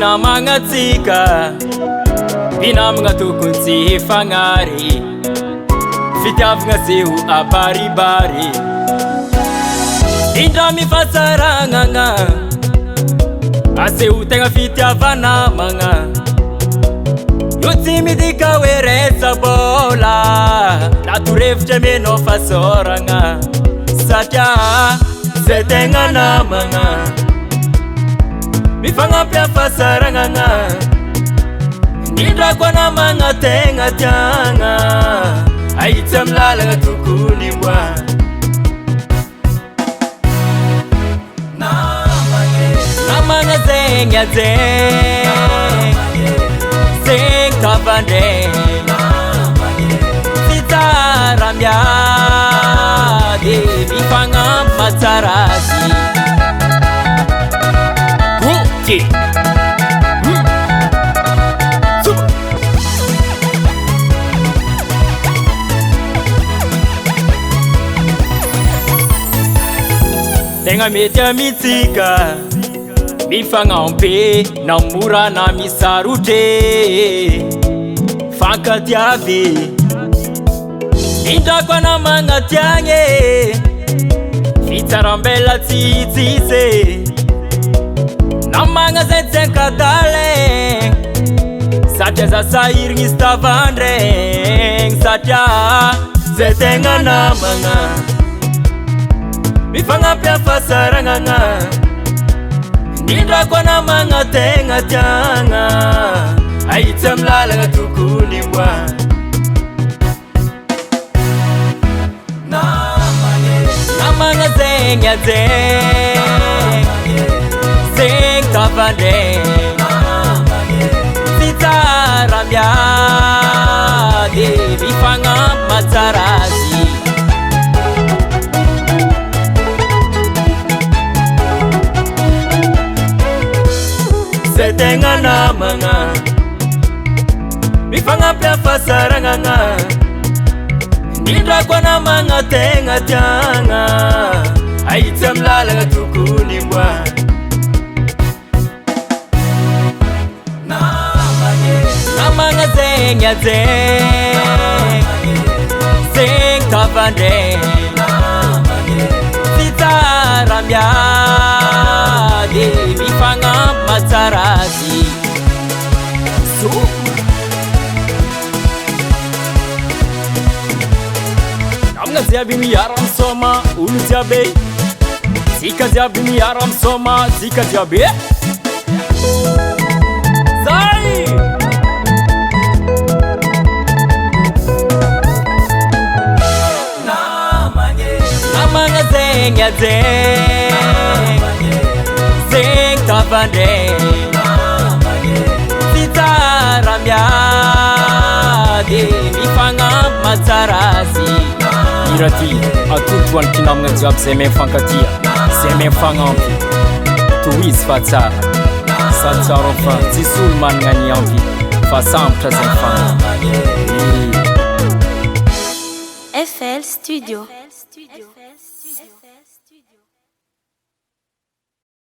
Namagatsika binamagna tokony tsy hifagnary fitiavagna seho abaribary indra mifatsaragnagna aseho tegna fitiavanamagna io tsy midika hoe resa-bôla natorevitra menao fasoragna satria zay tegna namagna mifagnampy afasaragnagna indra koa namagna tegna tiagna ahitsy amy lalagna tokony mboa namagna zegny ajegny zegny tavandregny tsy tsara miady mifagnampy matsara azy tegna mety amitsika mifagnampy na mora na misarotry fankatiavy indra koa namagna tiagny fitsarambela tsitsise namagna zay tsy ankadalegny satria za sahirigny izy tavandregny satria zay tegna namagna mifagnampy afasaragnagna indra koa namagna tegna tiagna ahitsy amy lalagna tokony mboa namagna zegny ajegny zegny tavandregny tsy tsara miady mifagnampy matsara azy zay tegna namagna mifagnampy afasaragnagna indra koa namagna tegna tiagna ahitsy amy lalagna tokony mboa namagna zegny ajegny zegny tavandregny tsy tsara miady mifagnampy matsara azy namagna jiaby miara misôma olo jiaby tsika jiaby miara misôma tsika jiaby zay namagna zegny ajegny zegny tavandregny tsy tsara miady mifagnampy matsara azy iraty atotro an'ity namagna jiaby zay mahay mifankatia zay mahay mifagnampy tohizy fa tsara sady tsara fa tsisy olo managna ny ampy fa sambatra zay mifagnampy FL Studio.